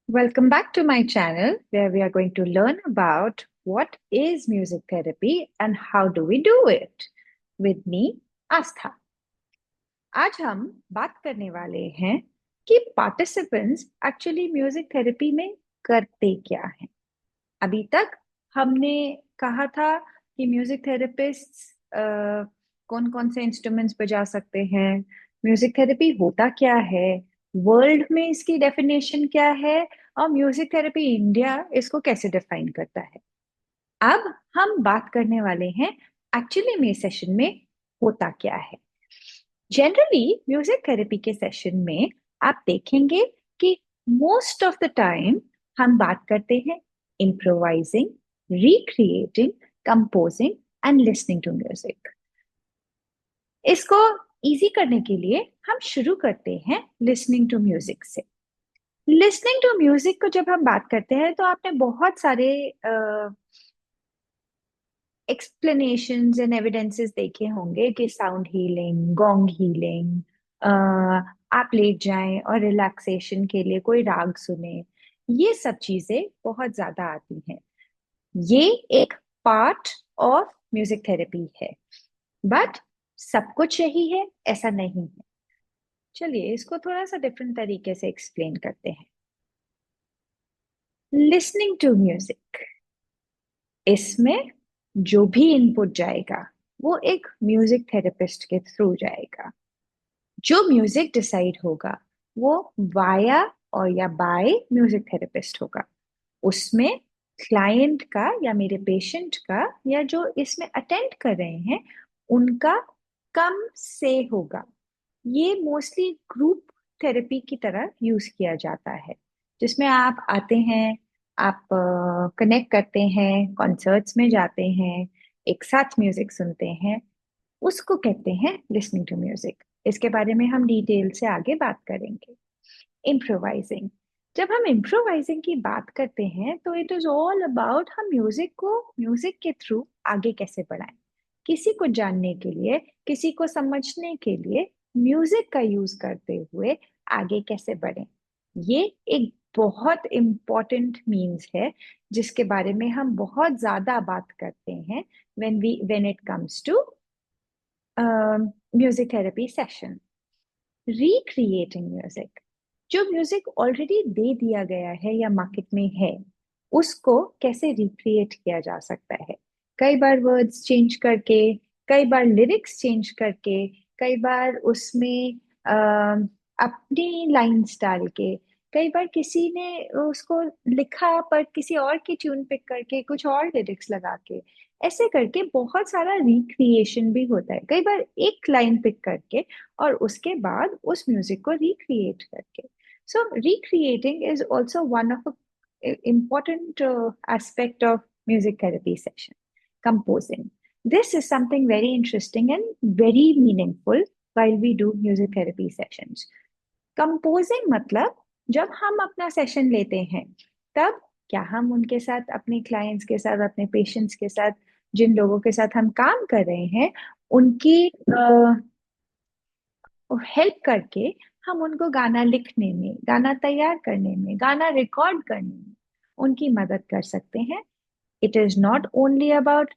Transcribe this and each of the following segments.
Welcome back to my channel where we are going to learn about what is music therapy and how do we do it. With me, Astha. आज हम बात करने वाले हैं कि participants actually music therapy में करते क्या हैं। अभी तक हमने कहा था कि म्यूजिक थेरेपिस्ट कौन कौन से इंस्ट्रूमेंट्स बजा सकते हैं, म्यूजिक थेरेपी होता क्या है, वर्ल्ड में इसकी डेफिनेशन क्या है और म्यूजिक थेरेपी इंडिया इसको कैसे डिफाइन करता है। अब हम बात करने वाले हैं एक्चुअली में सेशन में होता क्या है। जनरली म्यूजिक थेरेपी के सेशन में आप देखेंगे कि मोस्ट ऑफ द टाइम हम बात करते हैं improvising, recreating, composing and listening to music. इसको इजी करने के लिए हम शुरू करते हैं लिसनिंग टू म्यूजिक से। लिसनिंग टू म्यूजिक को जब हम बात करते हैं तो आपने बहुत सारे एक्सप्लेनेशंस एंड एविडेंसेस देखे होंगे कि साउंड हीलिंग, गोंग हीलिंग, आप लेट जाएं और रिलैक्सेशन के लिए कोई राग सुने, ये सब चीजें बहुत ज्यादा आती हैं। ये एक पार्ट ऑफ म्यूजिक थेरेपी है, बट सब कुछ यही है ऐसा नहीं है। चलिए इसको थोड़ा सा डिफरेंट तरीके से एक्सप्लेन करते हैं। लिसनिंग टू म्यूजिक, इसमें जो भी इनपुट जाएगा वो एक म्यूजिक थेरेपिस्ट के थ्रू जाएगा। जो म्यूजिक डिसाइड होगा वो वाया और या बाय म्यूजिक थेरेपिस्ट होगा। उसमें क्लाइंट का या मेरे पेशेंट का या जो इसमें अटेंड कर रहे हैं उनका कम से होगा। ये मोस्टली ग्रुप थेरेपी की तरह यूज किया जाता है, जिसमें आप आते हैं, आप कनेक्ट करते हैं, कॉन्सर्ट्स में जाते हैं, एक साथ म्यूजिक सुनते हैं, उसको कहते हैं लिसनिंग टू म्यूजिक। इसके बारे में हम डिटेल से आगे बात करेंगे। इम्प्रोवाइजिंग, जब हम इम्प्रोवाइजिंग की बात करते हैं तो इट इज ऑल अबाउट हम म्यूजिक को म्यूजिक के थ्रू आगे कैसे बढ़ाएं, किसी को जानने के लिए, किसी को समझने के लिए म्यूजिक का यूज करते हुए आगे कैसे बढ़ें। ये एक बहुत इम्पोर्टेंट मीन्स है जिसके बारे में हम बहुत ज्यादा बात करते हैं when it comes to music therapy session. Recreating music, जो म्यूजिक ऑलरेडी दे दिया गया है या मार्केट में है उसको कैसे रिक्रिएट किया जा सकता है। कई बार वर्ड्स चेंज करके, कई बार लिरिक्स चेंज करके, कई बार उसमें अपनी लाइंस डाल के, कई बार किसी ने उसको लिखा पर किसी और की ट्यून पिक करके कुछ और लिरिक्स लगा के, ऐसे करके बहुत सारा रिक्रिएशन भी होता है। कई बार एक लाइन पिक करके और उसके बाद उस म्यूजिक को रिक्रिएट करके। So recreating is also one of important aspect of music therapy session. Composing, this is something very interesting and very meaningful while we do music therapy sessions. Composing मतलब जब हम अपना सेशन लेते हैं तब क्या हम उनके साथ, अपने क्लाइंट्स के साथ, अपने पेशेंट्स के साथ, जिन लोगों के साथ हम काम कर रहे हैं उनकी हेल्प करके हम उनको गाना लिखने में, गाना तैयार करने में, गाना रिकॉर्ड करने में उनकी मदद कर सकते हैं। It is not only about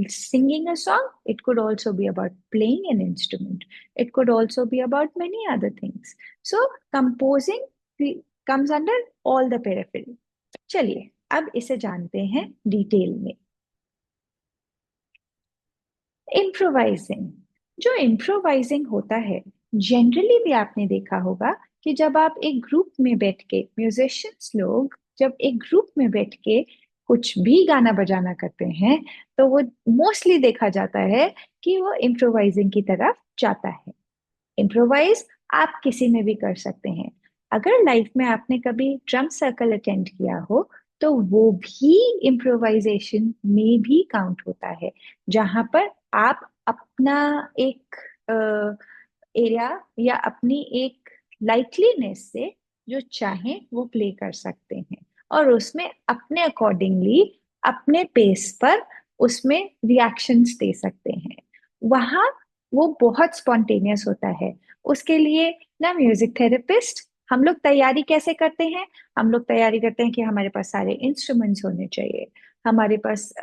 singing a song, it could also be about playing an instrument. It could also be about many other things. So, composing comes under all the periphery. चलिए अब इसे जानते हैं detail में। Improvising, जो improvising होता है generally भी आपने देखा होगा कि जब आप एक ग्रुप में बैठ के, म्यूजिशियंस लोग जब एक ग्रुप में बैठ के कुछ भी गाना बजाना करते हैं तो वो मोस्टली देखा जाता है कि वो इम्प्रोवाइजिंग की तरफ जाता है। इम्प्रोवाइज आप किसी में भी कर सकते हैं। अगर लाइफ में आपने कभी ड्रम सर्कल अटेंड किया हो तो वो भी इम्प्रोवाइजेशन में भी काउंट होता है, जहां पर आप अपना एक एरिया या अपनी एक लाइटलीनेस से जो चाहें वो प्ले कर सकते हैं और उसमें अपने अकॉर्डिंगली, अपने पेस पर उसमें रिएक्शंस दे सकते हैं। वहाँ वो बहुत स्पॉन्टेनियस होता है। उसके लिए ना म्यूजिक थेरेपिस्ट हम लोग तैयारी कैसे करते हैं? हम लोग तैयारी करते हैं कि हमारे पास सारे इंस्ट्रूमेंट्स होने चाहिए, हमारे पास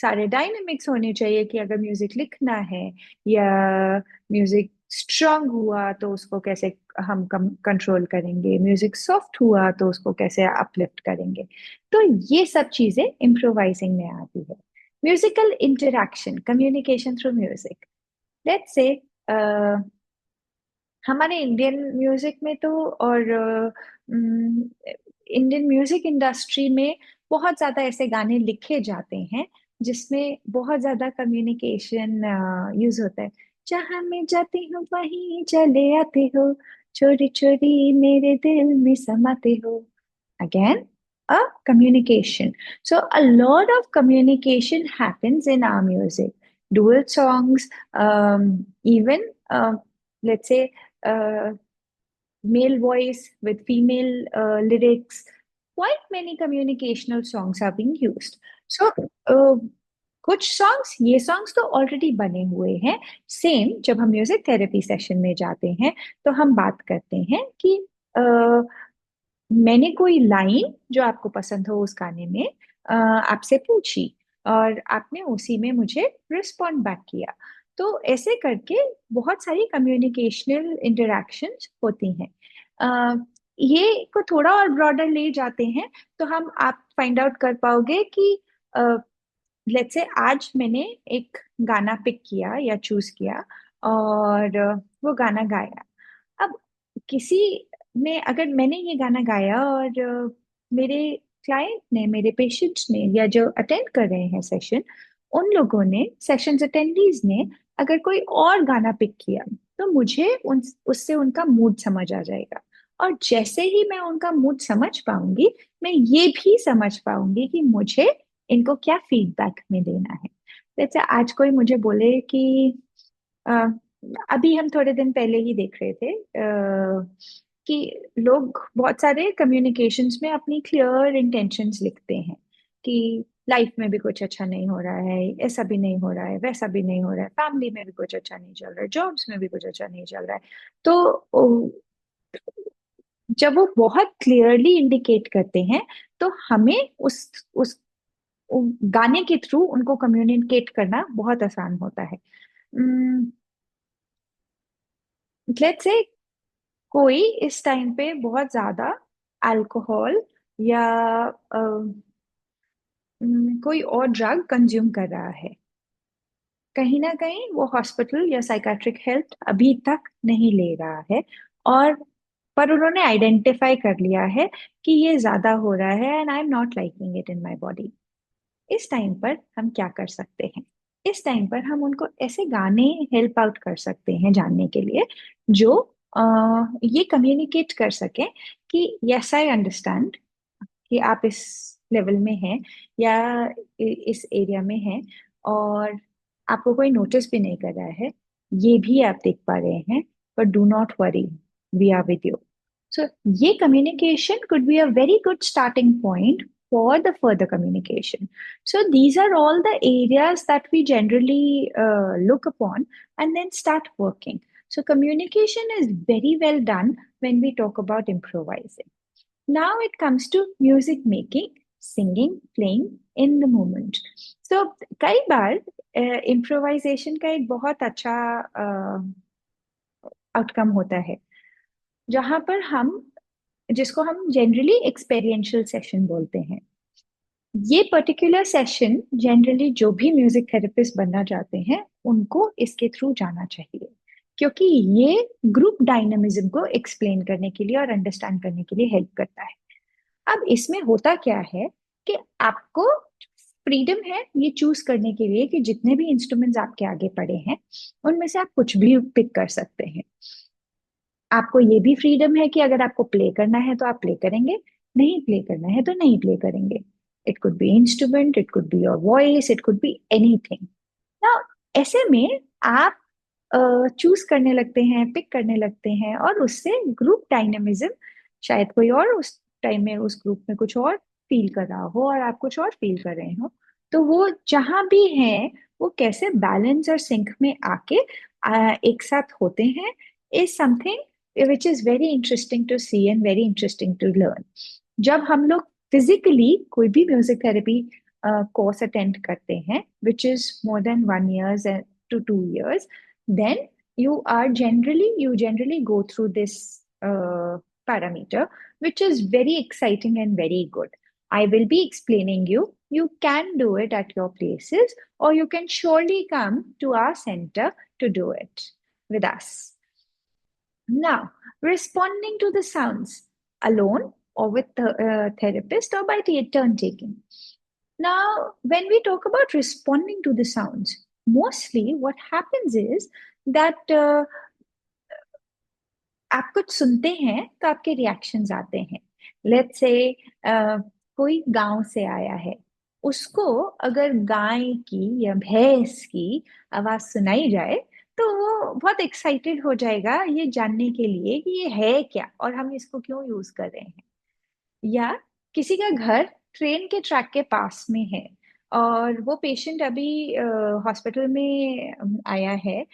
सारे डायनेमिक्स होने चाहिए कि अगर म्यूजिक लिखना है या म्यूजिक स्ट्रांग हुआ तो उसको कैसे हम कंट्रोल करेंगे, म्यूजिक सॉफ्ट हुआ तो उसको कैसे अपलिफ्ट करेंगे। तो ये सब चीजें इम्प्रोवाइजिंग में आती है। Musical interaction, communication through music. Let's say हमारे इंडियन म्यूजिक में तो और इंडियन म्यूजिक इंडस्ट्री में बहुत ज्यादा ऐसे गाने लिखे जाते हैं जिसमें बहुत ज्यादा कम्युनिकेशन यूज होता है। जहां मैं जाती हूँ वहीं चले आते हो, चोरी चोरी मेरे दिल में समाते हो। Again, a communication. So a lot of communication happens in our music. Dual songs, even let's say uh, male voice with female lyrics. Quite many communicational songs are being used. So uh, कुछ songs, ये songs तो already बने हुए हैं। Same जब हम music therapy session में जाते हैं तो हम बात करते हैं कि मैंने कोई लाइन जो आपको पसंद हो उस गाने में आपसे पूछी और आपने उसी में मुझे रिस्पॉन्ड बैक किया। तो ऐसे करके बहुत सारी कम्युनिकेशनल इंटरेक्शंस होती हैं। अ, ये को थोड़ा और ब्रॉडर ले जाते हैं तो हम आप फाइंड आउट कर पाओगे कि लेट्स से आज मैंने एक गाना पिक किया या चूज किया और वो गाना गाया। अब किसी ने, अगर मैंने ये गाना गाया और मेरे क्लाइंट ने, मेरे पेशेंट्स ने या जो अटेंड कर रहे हैं सेशन, उन लोगों ने, सेशन अटेंडीज ने अगर कोई और गाना पिक किया तो मुझे उससे उनका मूड समझ आ जाएगा। और जैसे ही मैं उनका मूड समझ पाऊंगी, मैं ये भी समझ पाऊंगी कि मुझे इनको क्या फीडबैक में देना है। जैसे आज कोई मुझे बोले कि अ, अभी हम थोड़े दिन पहले ही देख रहे थे कि लोग बहुत सारे कम्युनिकेशंस में अपनी क्लियर इंटेंशंस लिखते हैं कि लाइफ में भी कुछ अच्छा नहीं हो रहा है, ऐसा भी नहीं हो रहा है, वैसा भी नहीं हो रहा है, फैमिली में भी कुछ अच्छा नहीं चल रहा है, जॉब्स में भी कुछ अच्छा नहीं चल रहा है। तो जब वो बहुत क्लियरली इंडिकेट करते हैं तो हमें उस गाने के थ्रू उनको कम्युनिकेट करना बहुत आसान होता है। लेट्स से कोई इस टाइम पे बहुत ज्यादा अल्कोहल या कोई और ड्रग कंज्यूम कर रहा है, कहीं ना कहीं वो हॉस्पिटल या साइकाट्रिक हेल्प अभी तक नहीं ले रहा है, और पर उन्होंने आइडेंटिफाई कर लिया है कि ये ज्यादा हो रहा है and I am not liking it in my body. इस टाइम पर हम क्या कर सकते हैं? इस टाइम पर हम उनको ऐसे गाने हेल्प आउट कर सकते हैं जानने के लिए जो ये कम्युनिकेट कर सकें कि यस आई अंडरस्टैंड कि आप इस लेवल में हैं या इस एरिया में हैं, और आपको कोई नोटिस भी नहीं कर रहा है, ये भी आप देख पा रहे हैं, but do not worry, we are with you. So ये communication could be a very good starting point for the further communication. So these are all the areas that we generally look upon and then start working. So communication is very well done when we talk about improvising. Now it comes to music making, singing, playing in the moment. So कई बार improvisation का एक बहुत अच्छा outcome होता है जहां पर हम, जिसको हम जनरली एक्सपेरियंशियल सेशन बोलते हैं। ये पर्टिकुलर सेशन जनरली जो भी म्यूजिक थेरेपिस्ट बनना चाहते हैं उनको इसके थ्रू जाना चाहिए, क्योंकि ये ग्रुप डायनामिज्म को एक्सप्लेन करने के लिए और अंडरस्टैंड करने के लिए हेल्प करता है। अब इसमें होता क्या है कि आपको फ्रीडम है ये चूज करने के लिए कि जितने भी इंस्ट्रूमेंट्स आपके आगे पड़े हैं उनमें से आप कुछ भी पिक कर सकते हैं। आपको ये भी फ्रीडम है कि अगर आपको प्ले करना है तो आप प्ले करेंगे, नहीं प्ले करना है तो नहीं प्ले करेंगे। It could be instrument, it could be your voice, it could be anything. ना, ऐसे में आप चूज करने लगते हैं, पिक करने लगते हैं, और उससे ग्रुप डायनेमिज्म, शायद कोई और उस टाइम में उस ग्रुप में कुछ और फील कर रहा हो और आप कुछ और फील कर रहे हो, तो वो जहां भी है वो कैसे बैलेंस और सिंक में आके एक साथ होते हैं, is something which is very interesting to see and very interesting to learn. जब हम लोग फिजिकली कोई भी म्यूजिक थेरेपी कोर्स अटेंड करते हैं, which is more than 1 years to 2 years, then you generally go through this parameter, which is very exciting and very good. I will be explaining you. You can do it at your places, or you can surely come to our center to do it with us. Now, responding to the sounds alone or with the therapist or by turn taking. Now, when we talk about responding to the sounds, mostly what happens is that आप कुछ सुनते हैं तो आपके reactions आते हैं. Let's say कोई गांव से आया है, उसको अगर गाय की या भैंस की आवाज सुनाई जाए तो वो बहुत एक्साइटेड हो जाएगा ये जानने के लिए कि ये है क्या और हम इसको क्यों यूज कर रहे हैं. या किसी का घर ट्रेन के ट्रैक के पास में है और वो पेशेंट अभी हॉस्पिटल में आया है,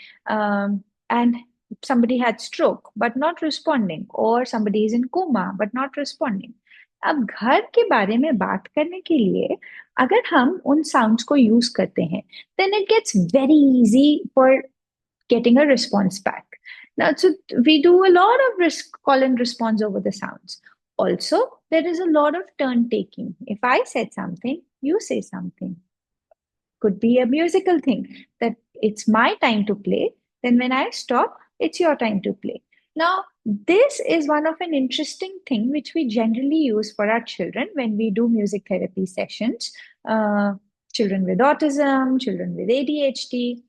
and somebody had stroke but not responding, or somebody is in coma but not responding. अब घर के बारे में बात करने के लिए अगर हम उन साउंड्स को यूज करते हैं, then it gets very easy for getting a response back. Now, so we do a lot of call and response over the sounds. Also, there is a lot of turn taking. If I said something, you say something. Could be a musical thing that it's my time to play. Then when I stop, it's your time to play. Now, this is one of an interesting thing which we generally use for our children when we do music therapy sessions. Children with autism, children with ADHD,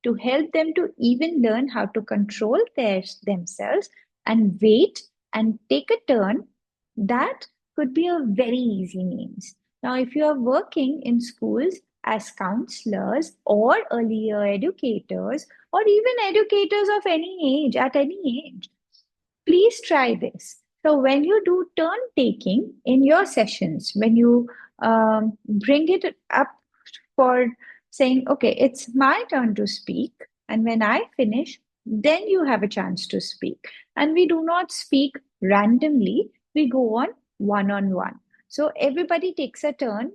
to help them to even learn how to control themselves and wait and take a turn. That could be a very easy means. Now, if you are working in schools as counselors or early year educators or even educators of any age, at any age, please try this. So when you do turn taking in your sessions, when you bring it up for saying, okay, it's my turn to speak, and when I finish, then you have a chance to speak. And we do not speak randomly, we go on one. So everybody takes a turn,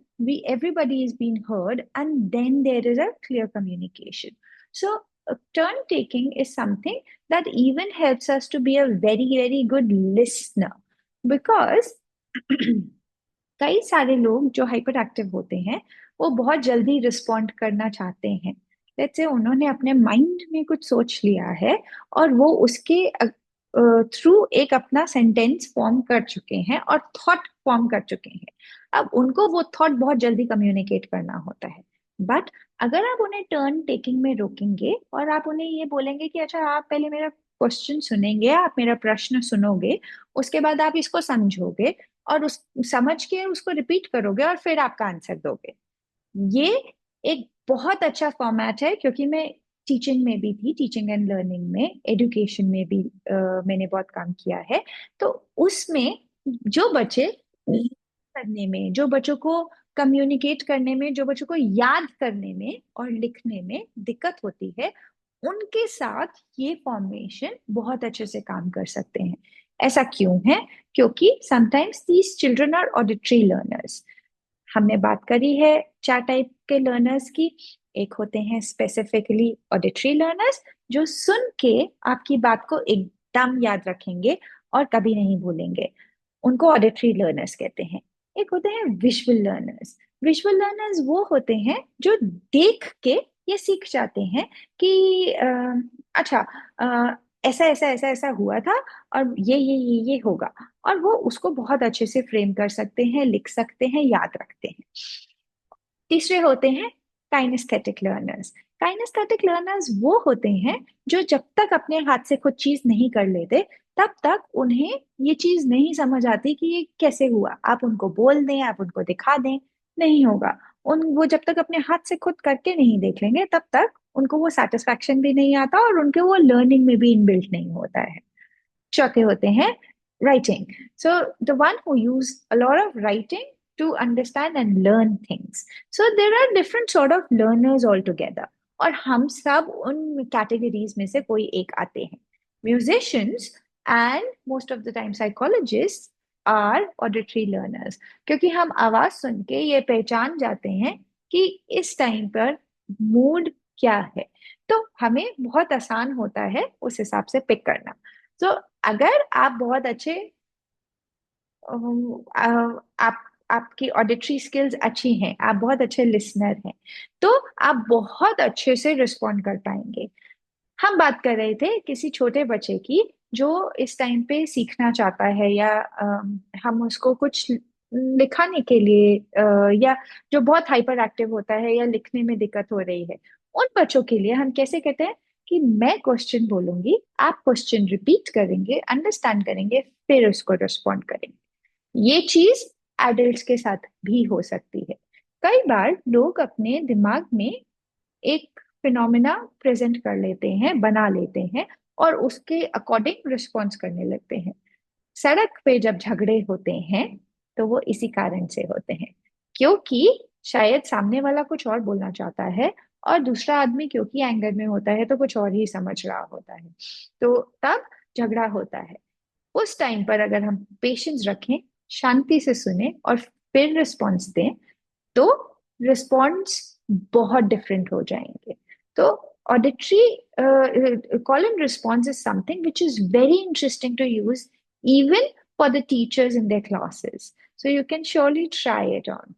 everybody is being heard, and then there is a clear communication. So turn taking is something that even helps us to be a very, very good listener, because कई सारे लोग जो hyper active होते हैं वो बहुत जल्दी respond करना चाहते हैं. लेट्स से उन्होंने अपने माइंड में कुछ सोच लिया है और वो उसके थ्रू एक अपना सेंटेंस फॉर्म कर चुके हैं और थॉट फॉर्म कर चुके हैं. अब उनको वो थॉट बहुत जल्दी कम्युनिकेट करना होता है. बट अगर आप उन्हें टर्न टेकिंग में रोकेंगे और आप उन्हें ये बोलेंगे कि अच्छा आप पहले मेरा क्वेश्चन सुनेंगे, आप मेरा प्रश्न सुनोगे, उसके बाद आप इसको समझोगे और उस समझ के उसको रिपीट करोगे और फिर आपका आंसर दोगे. ये एक बहुत अच्छा फॉर्मेट है, क्योंकि मैं टीचिंग में भी थी, टीचिंग एंड लर्निंग में, एजुकेशन में भी मैंने बहुत काम किया है. तो उसमें जो बच्चे करने में, जो बच्चों को कम्युनिकेट करने में, जो बच्चों को याद करने में और लिखने में दिक्कत होती है, उनके साथ ये फॉर्मेशन बहुत अच्छे से काम कर सकते हैं. ऐसा क्यों है? क्योंकि sometimes these children are auditory learners. हमने बात करी है 4 टाइप के लर्नर्स की. एक होते हैं स्पेसिफिकली ऑडिटरी लर्नर्स, जो सुन के आपकी बात को एकदम याद रखेंगे और कभी नहीं भूलेंगे, उनको ऑडिटरी लर्नर्स कहते हैं. एक होते हैं विजुअल लर्नर्स. विजुअल लर्नर्स वो होते हैं जो देख के ये सीख जाते हैं कि अच्छा ऐसा ऐसा ऐसा ऐसा हुआ था और ये होगा, और वो उसको बहुत अच्छे से फ्रेम कर सकते हैं, लिख सकते हैं, याद रखते हैं. तीसरे होते हैं काइनेस्थेटिक लर्नर्स. काइनेस्थेटिक लर्नर्स वो होते हैं जो जब तक अपने हाथ से खुद चीज नहीं कर लेते तब तक उन्हें ये चीज नहीं समझ आती कि ये कैसे हुआ. आप उनको बोल दें, आप उनको दिखा दें, नहीं होगा. वो जब तक अपने हाथ से खुद करके नहीं देख लेंगे तब तक उनको वो सेटिस्फैक्शन भी नहीं आता और उनके वो लर्निंग में भी इनबिल्ट नहीं होता है. चौथे होते हैं writing. So the one who use a lot of writing to understand and learn things. So there are different sort of learners altogether. और हम सब उन कैटेगरीज में से कोई एक आते हैं. Musicians and most of the time psychologist are auditory learners, क्योंकि हम आवाज सुन के ये पहचान जाते हैं कि इस टाइम पर मूड क्या है। तो हमें बहुत आसान होता है उस हिसाब से पिक करना। तो अगर आप बहुत अच्छे आप आपकी ऑडिटरी स्किल्स अच्छी हैं, आप बहुत अच्छे लिसनर हैं, तो आप बहुत अच्छे से रिस्पॉन्ड कर पाएंगे। हम बात कर रहे थे किसी छोटे बच्चे की जो इस टाइम पे सीखना चाहता है, या हम उसको कुछ लिखाने के लिए या जो बहुत हाइपर एक्टिव होता है या लिखने में दिक्कत हो रही है, उन बच्चों के लिए हम कैसे कहते हैं कि मैं क्वेश्चन बोलूंगी, आप क्वेश्चन रिपीट करेंगे, अंडरस्टैंड करेंगे, फिर उसको रिस्पॉन्ड करेंगे। ये चीज एडल्ट्स के साथ भी हो सकती है। कई बार लोग अपने दिमाग में एक फिनोमिना प्रेजेंट कर लेते हैं, बना लेते हैं, और उसके अकॉर्डिंग रिस्पॉन्स करने लगते हैं। सड़क पे जब झगड़े होते हैं तो वो इसी कारण से होते हैं, क्योंकि शायद सामने वाला कुछ और बोलना चाहता है और दूसरा आदमी क्योंकि एंगर में होता है तो कुछ और ही समझ रहा होता है, तो तब झगड़ा होता है। उस टाइम पर अगर हम पेशेंस रखें, शांति से सुने और फिर रिस्पॉन्स दें, तो रिस्पॉन्स बहुत डिफरेंट हो जाएंगे। तो auditory call and response is something which is very interesting to use even for the teachers in their classes. So you can surely try it on.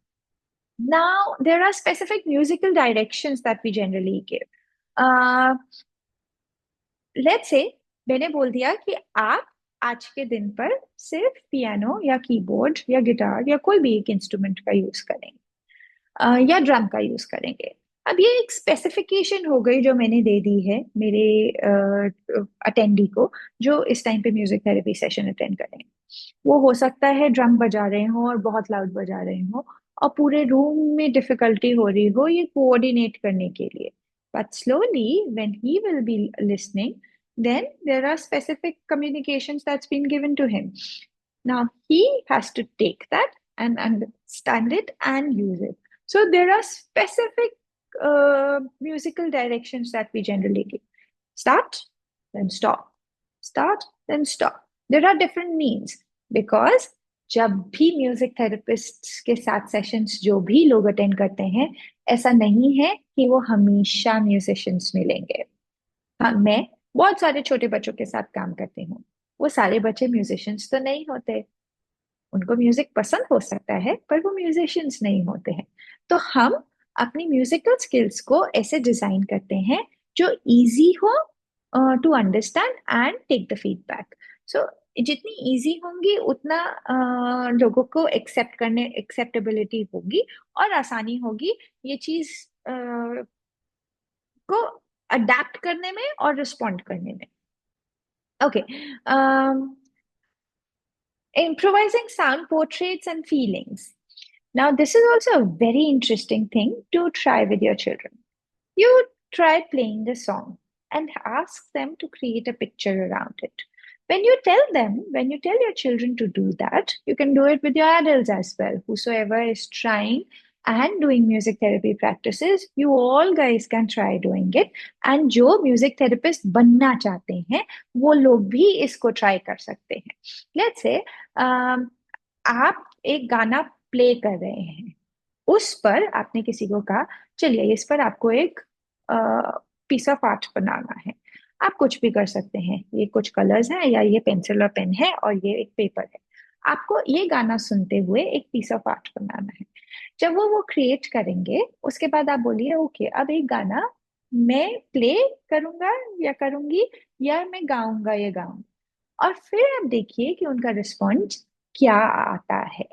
Now, there are specific musical directions that we generally give. Uh, let's say मैंने बोल दिया कि आप आज के दिन पर सिर्फ पियानो या कीबोर्ड या गिटार या कोई भी एक इंस्ट्रूमेंट का यूज करेंगे, या ड्रम का यूज करेंगे। अब ये एक स्पेसिफिकेशन हो गई जो मैंने दे दी है मेरे अटेंडी को, जो इस टाइम पे म्यूजिक थेरेपी सेशन अटेंड करेंगे। वो हो सकता है ड्रम बजा रहे हो और बहुत लाउड बजा रहे हो और पूरे रूम में डिफिकल्टी हो रही हो ये कोऑर्डिनेट करने के लिए, but slowly when he will be listening, then there are specific communications that's been given to him. Now he has to take that and understand it and use it. So there are specific musical directions that we generally give. Start, then stop. Start, then stop. There are different means because जब भी music therapist के साथ sessions जो भी लोग attend करते हैं, ऐसा नहीं है कि वो हमेशा म्यूजिशियंस मिलेंगे। हाँ, मैं बहुत सारे छोटे बच्चों के साथ काम करती हूँ। वो सारे बच्चे म्यूजिशियंस तो नहीं होते, उनको म्यूजिक पसंद हो सकता है पर वो म्यूजिशियंस नहीं होते हैं। तो हम अपनी म्यूजिकल स्किल्स को ऐसे डिजाइन करते हैं जो इजी हो to understand and take the feedback. So जितनी इजी होंगी उतना लोगों को एक्सेप्टेबिलिटी होगी और आसानी होगी ये चीज को अडेप्ट करने में और रिस्पॉन्ड करने में। Okay, improvising sound portraits and feelings. Now, this is also a very interesting thing to try with your children. You try playing the song and ask them to create a picture around it. When you tell your children to do that, you can do it with your adults as well. Whosoever is trying and doing music therapy practices, you all guys can try doing it. And जो music therapist बनना चाहते हैं वो लोग भी इसको try कर सकते हैं। लेट्स से आप एक गाना प्ले कर रहे हैं, उस पर आपने किसी को कहा चलिए इस पर आपको एक पीस ऑफ आर्ट बनाना है। आप कुछ भी कर सकते हैं, ये कुछ कलर्स हैं या ये पेंसिल और पेन है और ये एक पेपर है। आपको ये गाना सुनते हुए एक पीस ऑफ आर्ट बनाना है। जब वो क्रिएट करेंगे उसके बाद आप बोलिए ओके अब एक गाना मैं प्ले करूंगा या करूंगी या मैं गाऊंगा या गाऊंगा, और फिर आप देखिए कि उनका रिस्पॉन्स क्या आता है।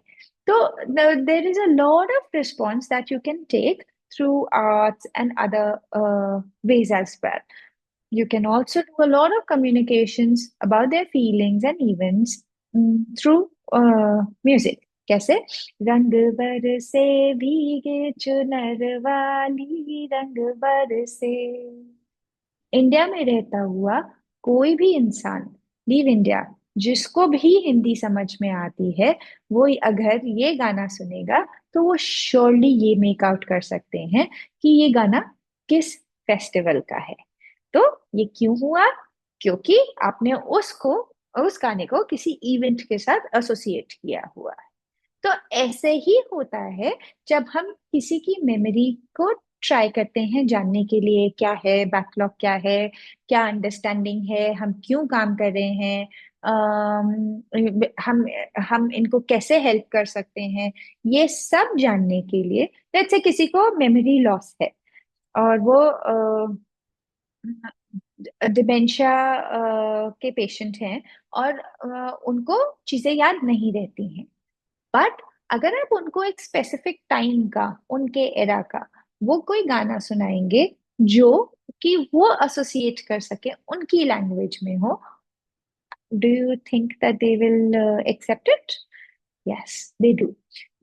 So there is a lot of response that you can take through arts and other ways as well. You can also do a lot of communications about their feelings and events through music. कैसे? रंग बरसे भीगे चुनर वाली रंग बरसे। India में रहता हुआ कोई भी इंसान, लीव इंडिया, जिसको भी हिंदी समझ में आती है, वो अगर ये गाना सुनेगा तो वो श्योरली ये मेक आउट कर सकते हैं कि ये गाना किस फेस्टिवल का है। तो ये क्यों हुआ? क्योंकि आपने उसको उस गाने को किसी इवेंट के साथ एसोसिएट किया हुआ है। तो ऐसे ही होता है जब हम किसी की मेमोरी को ट्राई करते हैं जानने के लिए, क्या है बैकलॉग, क्या है, क्या अंडरस्टैंडिंग है, हम क्यों काम कर रहे हैं, हम इनको कैसे हेल्प कर सकते हैं, ये सब जानने के लिए। जैसे किसी को मेमोरी लॉस है और वो डिमेंशिया के पेशेंट हैं, और उनको चीजें याद नहीं रहती हैं। बट अगर आप उनको एक स्पेसिफिक टाइम का, उनके एरा का वो कोई गाना सुनाएंगे जो कि वो एसोसिएट कर सके, उनकी लैंग्वेज में हो, do you think that they will accept it? Yes, they do,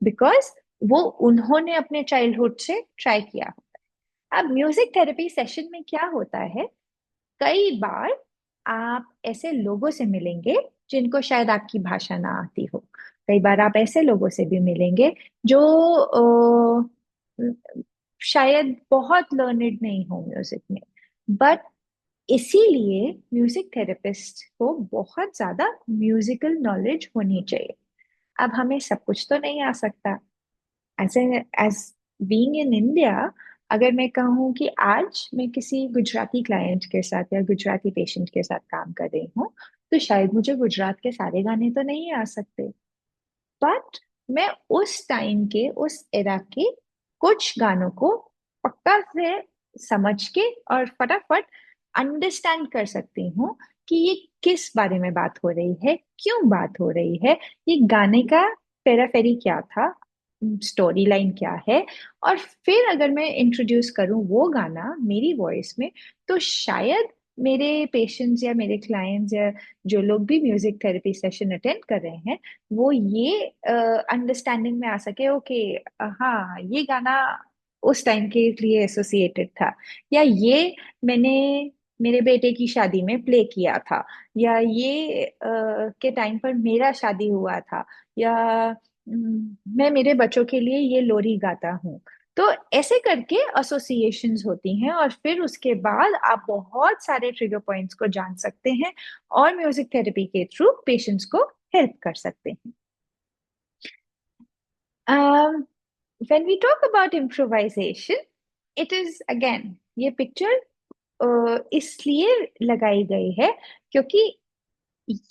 because वो उन्होंने अपने चाइल्डहुड से ट्राई किया। अब म्यूजिक थेरेपी सेशन में क्या होता है, कई बार आप ऐसे लोगों से मिलेंगे जिनको शायद आपकी भाषा ना आती हो। कई बार आप ऐसे लोगों से भी मिलेंगे जो शायद बहुत लर्नेड नहीं हो म्यूजिक में। बट इसीलिए म्यूजिक थेरेपिस्ट को बहुत ज्यादा म्यूजिकल नॉलेज होनी चाहिए। अब हमें सब कुछ तो नहीं आ सकता। As as being in India, अगर मैं कहूँ कि आज मैं किसी गुजराती क्लाइंट के साथ या गुजराती पेशेंट के साथ काम कर रही हूँ, तो शायद मुझे गुजरात के सारे गाने तो नहीं आ सकते। बट मैं उस टाइम के, उस एरा के कुछ गानों को पक्का से समझ के और फटाफट अंडरस्टैंड कर सकती हूँ कि ये किस बारे में बात हो रही है, क्यों बात हो रही है, ये गाने का पेराफेरी क्या था, स्टोरी लाइन क्या है। और फिर अगर मैं इंट्रोड्यूस करूं वो गाना मेरी वॉइस में, तो शायद मेरे पेशेंट्स या मेरे क्लाइंट्स या जो लोग भी म्यूजिक थेरेपी सेशन अटेंड कर रहे हैं, वो ये अंडरस्टैंडिंग में आ सके, ओके हाँ ये गाना उस टाइम के लिए एसोसिएटेड था, या ये मैंने मेरे बेटे की शादी में प्ले किया था, या ये के टाइम पर मेरा शादी हुआ था, या मैं मेरे बच्चों के लिए ये लोरी गाता हूँ। तो ऐसे करके एसोसिएशंस होती हैं, और फिर उसके बाद आप बहुत सारे ट्रिगर पॉइंट्स को जान सकते हैं और म्यूजिक थेरेपी के थ्रू पेशेंट्स को हेल्प कर सकते हैं। um, when we talk about improvisation, it is again, ये पिक्चर इसलिए लगाई गई है क्योंकि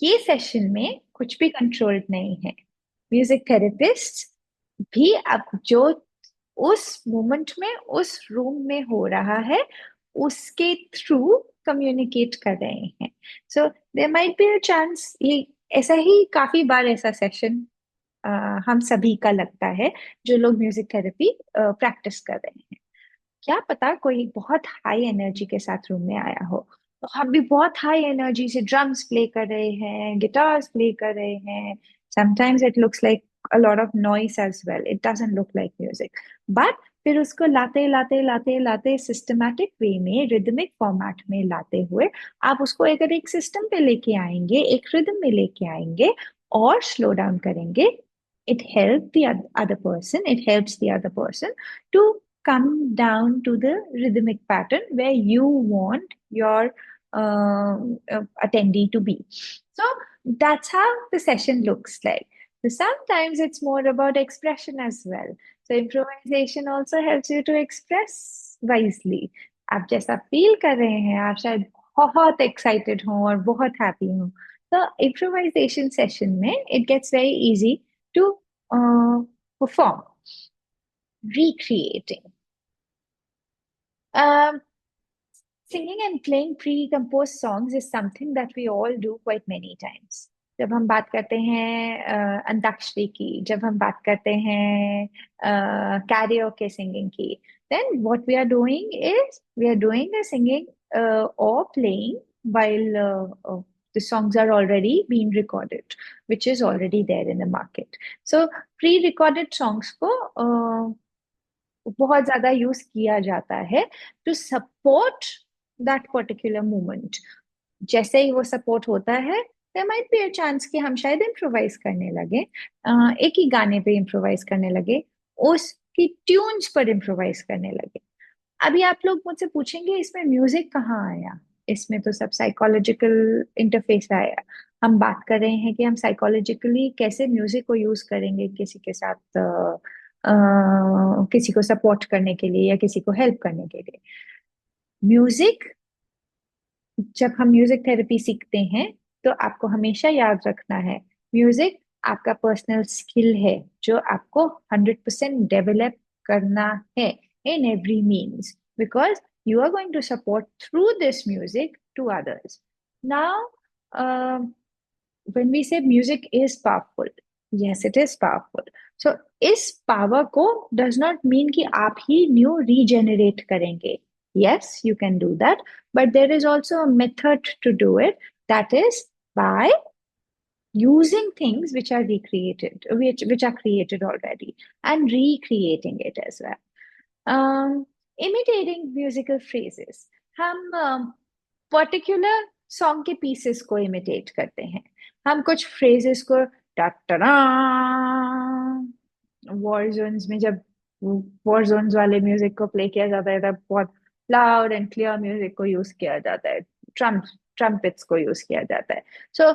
ये सेशन में कुछ भी कंट्रोल्ड नहीं है। म्यूजिक थेरेपिस्ट भी अब जो उस मोमेंट में उस रूम में हो रहा है उसके थ्रू कम्युनिकेट कर रहे हैं। So there might be a chance, ये ऐसा ही काफी बार ऐसा सेशन हम सभी का लगता है जो लोग म्यूजिक थेरेपी प्रैक्टिस कर रहे हैं। क्या पता कोई बहुत हाई एनर्जी के साथ रूम में आया हो, तो हम भी बहुत हाई एनर्जी से ड्रम्स प्ले कर रहे हैं, गिटार्स प्ले कर रहे हैं। Sometimes it looks like a lot of noise as well, it doesn't look like music. But फिर उसको लाते लाते लाते लाते सिस्टमैटिक वे में, रिदमिक फॉर्मेट में लाते हुए, आप उसको अगर एक सिस्टम पे लेके आएंगे, एक रिदम में लेके आएंगे और स्लो डाउन करेंगे, it help the other person, it helps the other person to come down to the rhythmic pattern where you want your attendee to be. So that's how the session looks like. So sometimes it's more about expression as well. So improvisation also helps you to express wisely. आप जैसा feel कर रहे हैं, आप शायद बहुत excited हो और बहुत हैप्पी हो, तो improvisation session में it gets very easy to perform, recreating. Um, Singing and playing pre-composed songs is something that we all do quite many times. जब हम बात करते हैं अंताक्षरी की, जब हम बात करते हैं कैरियोके सिंगिंग की, then what we are doing is we are doing the singing or playing while the songs are already being recorded, which is already there in the market. So pre-recorded songs को बहुत ज्यादा use किया जाता है to support that particular movement. जैसे ही वो support होता है, there might be a chance कि हम शायद इम्प्रोवाइज करने लगे, एक ही गाने पे इम्प्रोवाइज करने लगे, उसकी ट्यून्स पर इम्प्रोवाइज करने लगे। अभी आप लोग मुझसे पूछेंगे इसमें म्यूजिक कहाँ आया, इसमें तो सब साइकोलॉजिकल इंटरफेस आया। हम बात कर रहे हैं कि हम साइकोलॉजिकली कैसे म्यूजिक को यूज करेंगे किसी के साथ, किसी को सपोर्ट करने के लिए या किसी को हेल्प करने के लिए। म्यूजिक, जब हम म्यूजिक थेरेपी सीखते हैं तो आपको हमेशा याद रखना है, म्यूजिक आपका पर्सनल स्किल है जो आपको 100% डेवलप करना है in every means, because you are going to support through this music to others. Now when we say music is powerful, yes it is powerful, so इस पावर को does not mean कि आप ही new regenerate करेंगे। yes you can do that, but there is also a method to do it, that is by using things which are recreated, which are created already, and recreating it as well. Imitating musical phrases, हम particular song के pieces को imitate करते हैं। हम कुछ phrases को टटरा, war zones में जब वॉर जोन्स वाले म्यूजिक को प्ले किया जाता है तब बहुत लाउड एंड क्लियर म्यूजिक को यूज किया जाता है, ट्रम्पेट्स को यूज किया जाता है। So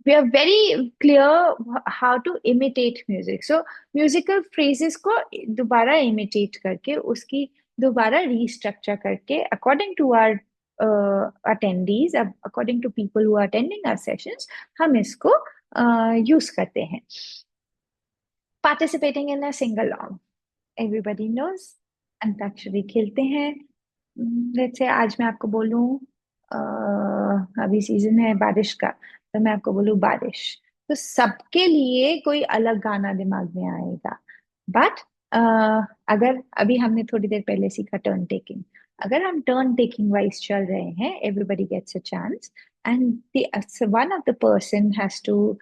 we are very clear how to imitate music. So musical phrases को दोबारा इमिटेट करके उसकी दोबारा रीस्ट्रक्चर करके according to our attendees, according to people who are attending our sessions, हम इसको यूज करते हैं। participating in a sing along, everybody knows antakshari खेलते हैं। लेट्स से आज मैं आपको बोलूं, अभी सीजन है बारिश का, तो मैं आपको बोलूं बारिश, तो सबके लिए कोई अलग गाना दिमाग में आएगा। बट अगर अभी हमने थोड़ी देर पहले सीखा टर्न टेकिंग, अगर हम टर्न टेकिंग वाइज चल रहे हैं, everybody gets a chance and one of the person has to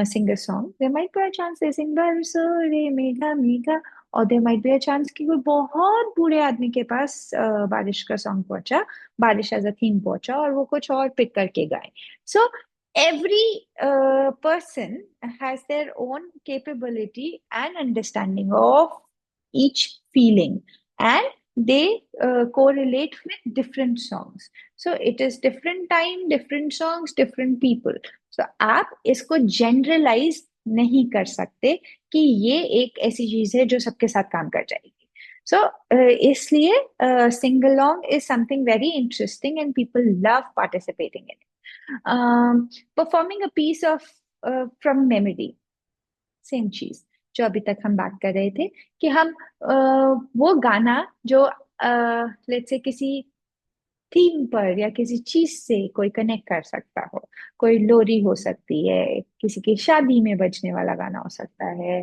sing a song, there might be a chance they sing बरसो रे मेघा मेघा, और there might be a chance कि कोई बहुत बूढ़े आदमी के पास बारिश का सॉन्ग पहुंचा, बारिश एज अ थीम पहुंचा और वो कुछ और पिक करके गाए। सो every person has their own capability and understanding of each feeling, and they correlate with different songs. So it is different time, different songs, different people. So आप इसको generalize नहीं कर सकते कि ये एक ऐसी चीज है जो सबके साथ काम कर जाएगी। सो इसलिए sing along is something very interesting and people love participating in it. Performing a piece of from memory, same चीज जो अभी तक हम बात कर रहे थे कि हम वो गाना जो लेट्स से किसी थीम पर या किसी चीज से कोई कनेक्ट कर सकता हो, कोई लोरी हो सकती है, किसी की शादी में बजने वाला गाना हो सकता है,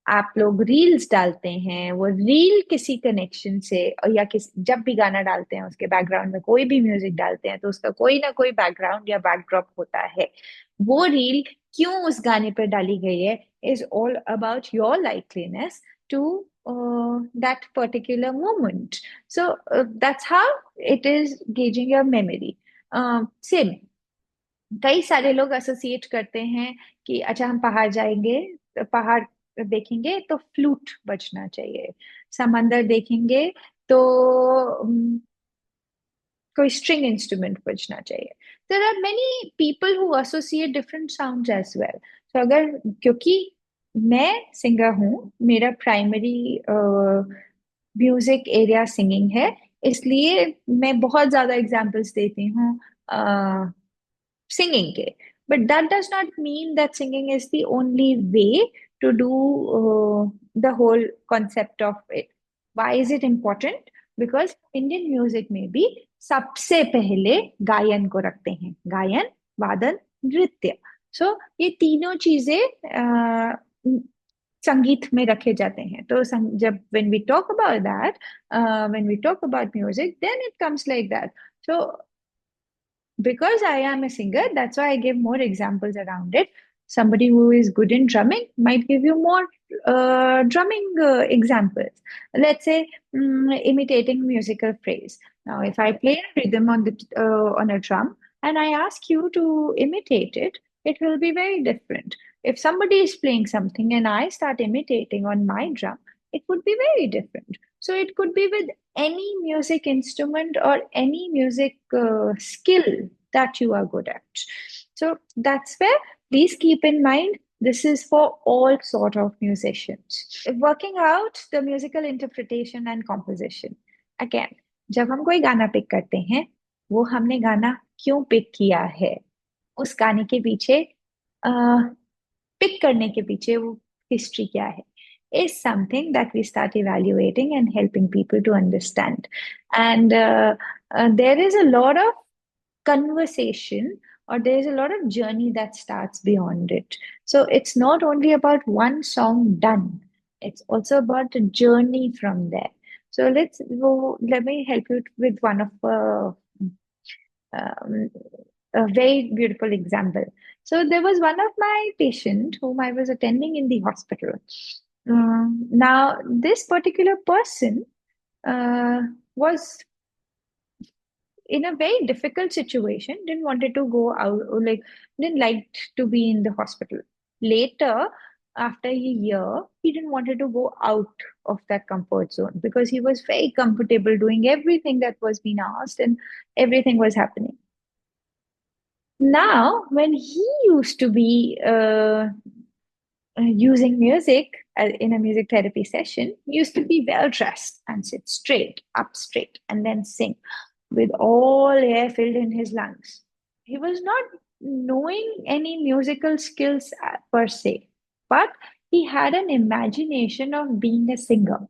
आप लोग रील्स डालते हैं, वो रील किसी कनेक्शन से, और या किस जब भी गाना डालते हैं उसके बैकग्राउंड में कोई भी म्यूजिक डालते हैं तो उसका कोई ना कोई बैकग्राउंड या बैकड्रॉप होता है। वो रील क्यों उस गाने पर डाली गई है is all about your likeliness to that particular moment. So that's how it is gauging your memory. Same, कई सारे लोग एसोसिएट करते हैं कि अच्छा हम पहाड़ जाएंगे, तो पहाड़ देखेंगे तो फ्लूट बजना चाहिए, समंदर देखेंगे तो कोई स्ट्रिंग इंस्ट्रूमेंट बजना चाहिए। There are many people who associate different sounds as well. तो अगर, क्योंकि मैं सिंगर हूँ, मेरा प्राइमरी म्यूजिक एरिया सिंगिंग है, इसलिए मैं बहुत ज्यादा एग्जांपल्स देती हूँ singing के, but that does not mean that singing is the only way to do the whole concept of it. Why is it important? Because Indian music में भी सबसे पहले गायन को रखते हैं, गायन, वादन, नृत्य। सो ये तीनों चीजें संगीत में रखे जाते हैं। तो जब when we talk about that, when we talk about music, then it comes like that. So because I am a singer, that's why I give more examples around it. Somebody who is good in drumming might give you more drumming examples. Let's say imitating musical phrase. Now, if I play a rhythm on a drum and I ask you to imitate it, it will be very different. If somebody is playing something and I start imitating on my drum, it would be very different. So it could be with any music instrument or any music skill that you are good at. So that's where, please keep in mind, this is for all sort of musicians. Working out the musical interpretation and composition. Again, जब हम कोई गाना pick करते हैं, वो हमने गाना क्यों पिक किया है, उस गाने के पीछे पिक करने के पीछे वो हिस्ट्री क्या है, is something that we start evaluating and helping people to understand. And there is a lot of conversation, or there is a lot of journey that starts beyond it. So it's not only about one song done, it's also about the journey from there. So let me help you with one of um, a very beautiful example. So there was one of my patient whom I was attending in the hospital. Now this particular person uh, was in a very difficult situation, didn't wanted to go out, or like didn't like to be in the hospital. Later, after a year, he didn't wanted to go out of that comfort zone because he was very comfortable doing everything that was being asked and everything was happening. Now, when he used to be using music in a music therapy session, he used to be well dressed and sit straight, up straight, and then sing with all air filled in his lungs. He was not knowing any musical skills per se, but he had an imagination of being a singer.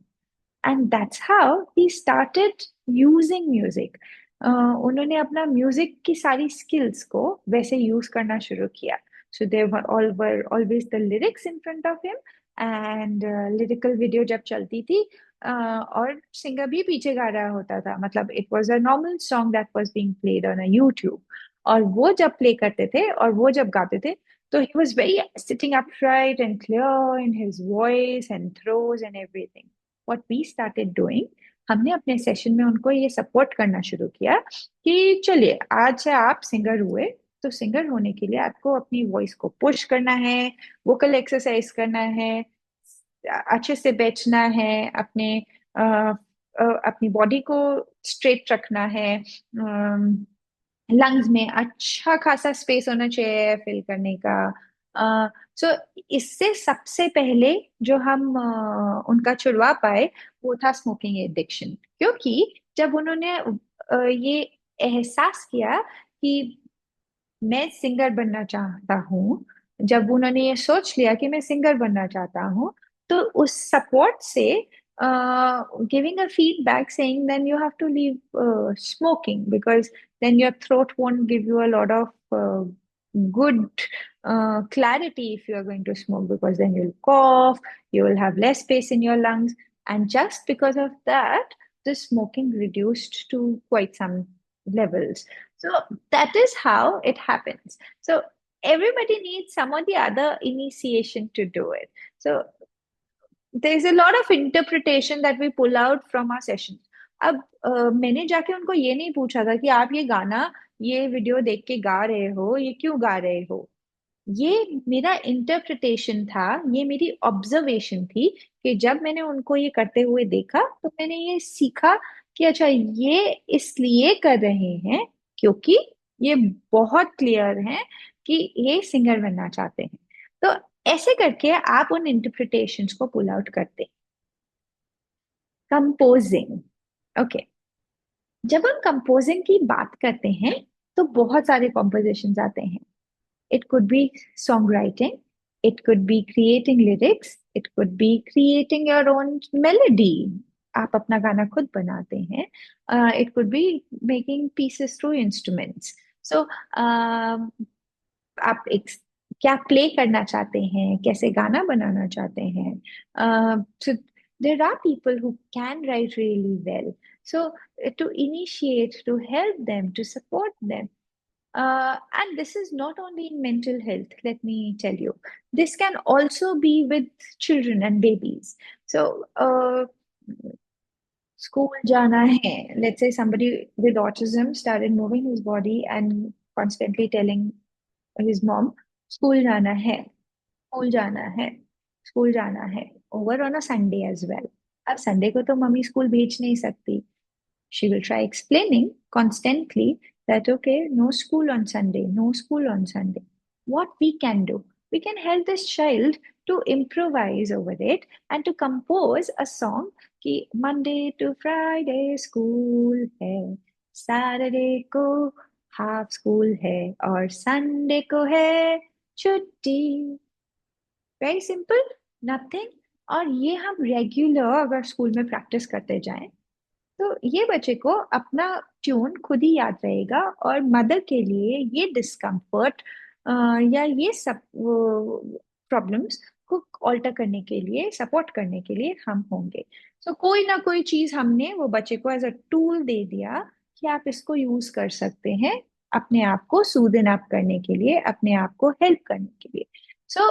And that's how he started using music. उन्होंने अपना music की सारी skills को वैसे use करना शुरू किया. So they were always the lyrics in front of him, and lyrical video जब चलती थी, और सिंगर भी पीछे गा रहा होता था, मतलब it was a normal song that was being played on a YouTube. और वो जब प्ले करते थे और वो जब गाते थे, तो he was very sitting upright and clear in his voice and throws and everything. What we started doing, हमने अपने सेशन में उनको ये सपोर्ट करना शुरू किया कि चलिए आज से आप सिंगर हुए, तो सिंगर होने के लिए आपको अपनी वॉइस को पुश करना है, वोकल एक्सरसाइज करना है, अच्छे से बैठना है, अपनी बॉडी को स्ट्रेट रखना है, लंग्स में अच्छा खासा स्पेस होना चाहिए फिल करने का. सो इससे सबसे पहले जो हम उनका छुड़वा पाए, वो था स्मोकिंग एडिक्शन. क्योंकि जब उन्होंने ये एहसास किया कि मैं सिंगर बनना चाहता हूँ, जब उन्होंने ये सोच लिया कि मैं सिंगर बनना चाहता हूँ, तो उस सपोर्ट से giving a feedback saying then you have to leave smoking, because then your throat won't give you a lot of good clarity if you are going to smoke, because then you'll cough, you will have less space in your lungs, and just because of that, the smoking reduced to quite some levels. So that is how it happens. So everybody needs some or the other initiation to do it. So there's a lot of interpretation that we pull out from our sessions. अब मैंने जाके उनको ये नहीं पूछा था कि आप ये गाना, ये वीडियो देख के गा रहे हो, ये क्यों गा रहे हो. ये मेरा इंटरप्रिटेशन था, ये मेरी ऑब्जर्वेशन थी कि जब मैंने उनको ये करते हुए देखा, तो मैंने ये सीखा कि अच्छा ये इसलिए कर रहे हैं क्योंकि ये बहुत क्लियर है कि ये सिंगर बनना चाहते हैं. तो ऐसे करके आप उन इंटरप्रिटेशंस को पुल आउट करते हैं. कंपोजिंग. ओके, जब हम कंपोजिंग की बात करते हैं, तो बहुत सारे कॉम्पोजिशंस आते हैं. It could be songwriting, it could be creating lyrics, it could be creating your own melody. आप अपना गाना खुद बनाते हैं. It could be making pieces through instruments. So आप एक क्या प्ले करना चाहते हैं, कैसे गाना बनाना चाहते हैं. So there are people who can write really well. So to initiate, to help them, to support them. And this is not only in mental health, let me tell you. This can also be with children and babies. So, school jana hai. Let's say somebody with autism started moving his body and constantly telling his mom, school jana hai, school jana hai, school jana hai. Over on a Sunday as well. अब Sunday को तो mummy school भेज नहीं सकती. She will try explaining constantly that okay, no school on Sunday, no school on Sunday. What we can do, we can help this child to improvise over it and to compose a song कि Monday to Friday school है, Saturday को half school है और Sunday को है छुट्टी. Very simple, nothing. और ये हम रेगुलर अगर स्कूल में प्रैक्टिस करते जाएं तो ये बच्चे को अपना ट्यून खुद ही याद रहेगा, और मदर के लिए ये डिस्कम्फर्ट या ये सब प्रॉब्लम्स को ऑल्टर करने के लिए, सपोर्ट करने के लिए हम होंगे. सो कोई ना कोई चीज हमने वो बच्चे को एज अ टूल दे दिया कि आप इसको यूज कर सकते हैं अपने आप को सूदन अप करने के लिए, अपने आप को हेल्प करने के लिए. सो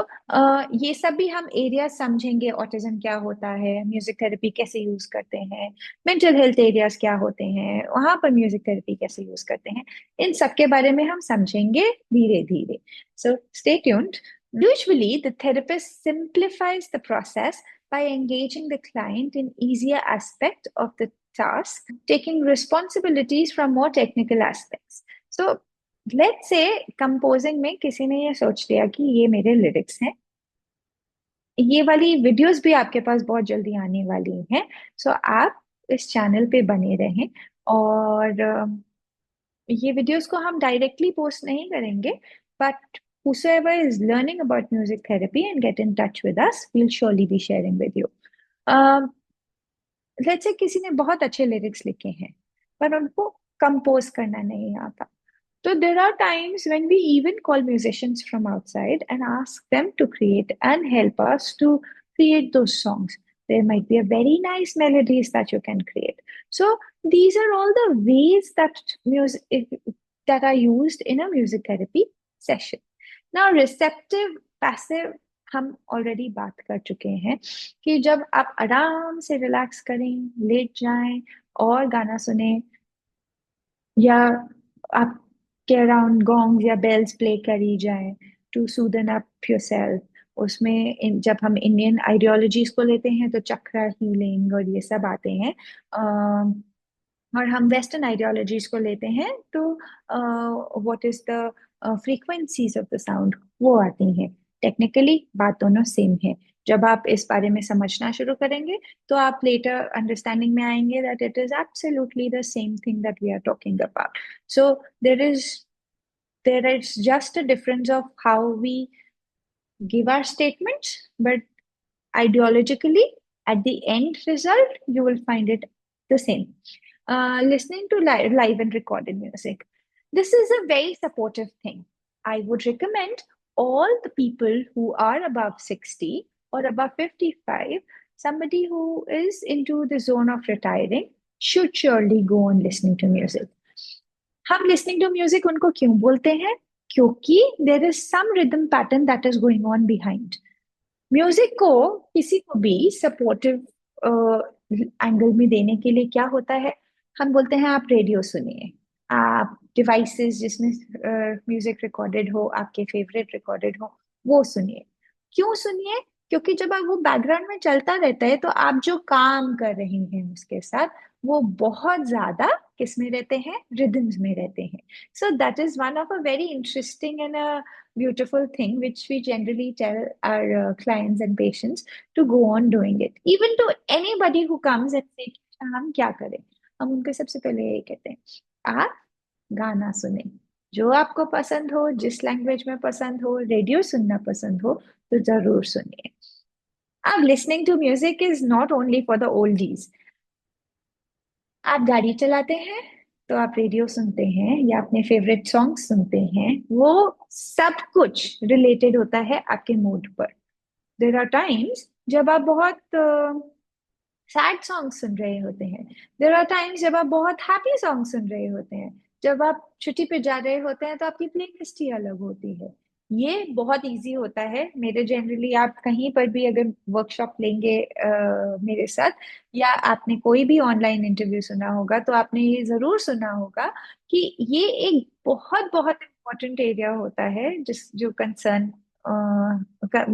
ये सब भी हम एरिया समझेंगे. ऑटिज्म क्या होता है, म्यूजिक थेरेपी कैसे यूज करते हैं, मेंटल हेल्थ एरियाज क्या होते हैं, वहां पर म्यूजिक थेरेपी कैसे यूज करते हैं, इन सब के बारे में हम समझेंगे धीरे धीरे. So stay tuned. Usually, the therapist simplifies the process by engaging the client in easier aspect of the task, taking responsibilities from more technical aspects. So, let's say composing में किसी ने ये सोच लिया कि ये मेरे लिरिक्स हैं, ये वाली वीडियोस भी आपके पास बहुत जल्दी आने वाली हैं. सो आप इस चैनल पे बने रहें. और ये वीडियोस को हम डायरेक्टली पोस्ट नहीं करेंगे, but whosoever is learning about music therapy and get in touch with us, we'll surely be sharing with you. Let's say किसी ने बहुत अच्छे लिरिक्स लिखे हैं पर उनको कंपोज करना नहीं आता. So there are times when we even call musicians from outside and ask them to create and help us to create those songs. There might be a very nice melodies that you can create. So these are all the ways that music that are used in a music therapy session. Now receptive, passive हम already बात कर चुके हैं कि जब आप आराम से रिलैक्स करें, लेट जाएं और गाना सुने, या आपके अराउंड गॉन्ग्स या बेल्स प्ले करी जाए टू सूदन अप योरसेल्फ. उसमें जब हम इंडियन आइडियोलॉजीज को लेते हैं तो चक्रा हीलिंग और ये सब आते हैं. और हम वेस्टर्न आइडियोलॉजीज को लेते हैं तो what is the frequencies of the sound, वो आती हैं. टेक्निकली बात दोनों सेम है. जब आप इस बारे में समझना शुरू करेंगे तो आप लेटर अंडरस्टैंडिंग में आएंगे that it is absolutely the same thing that we are talking about. So there is just a difference of how we give our statements, but ideologically, at the end result, you will find it the same. Listening to live and recorded music. This is a very supportive thing. I would recommend all the people who are above 60 or above 55, somebody who is into the zone of retiring, should surely go on listening to music. हम listening to music उनको क्यों बोलते हैं? क्योंकि there is some rhythm pattern that is going on behind. Music को किसी को भी सपोर्टिव एंगल में देने के लिए क्या होता है, हम बोलते हैं आप रेडियो सुनिए, आप डिवाइसेस जिसमें म्यूजिक रिकॉर्डेड हो, आपके फेवरेट रिकॉर्डेड हो, वो सुनिए. क्यों सुनिए? क्योंकि जब आप वो बैकग्राउंड में चलता रहता है तो आप जो काम कर रहे हैं उसके साथ वो बहुत ज्यादा किस में रहते हैं, रिदम्स में रहते हैं. So that is one of a very interesting and a beautiful thing which we generally tell our clients and patients to go on doing it. Even to anybody who comes and say हम क्या करें, हम उनको सबसे पहले यही कहते हैं आप गाना सुने, जो आपको पसंद हो, जिस लैंग्वेज में पसंद हो, रेडियो सुनना पसंद हो तो जरूर सुनिए. अब listening to music is not only for the oldies. आप गाड़ी चलाते हैं तो आप रेडियो सुनते हैं या अपने फेवरेट सॉन्ग सुनते हैं, वो सब कुछ रिलेटेड होता है आपके मूड पर. देर आर टाइम्स जब आप बहुत सैड सॉन्ग सुन रहे होते हैं, देर आर टाइम्स जब आप बहुत हैप्पी सॉन्ग सुन रहे होते हैं, जब आप छुट्टी पे जा रहे होते हैं तो आपकी प्लेलिस्ट ही अलग होती है. ये बहुत इजी होता है. मेरे जनरली आप कहीं पर भी अगर वर्कशॉप लेंगे मेरे साथ, या आपने कोई भी ऑनलाइन इंटरव्यू सुना होगा तो आपने ये जरूर सुना होगा कि ये एक बहुत बहुत इम्पोर्टेंट एरिया होता है जिस जो कंसर्न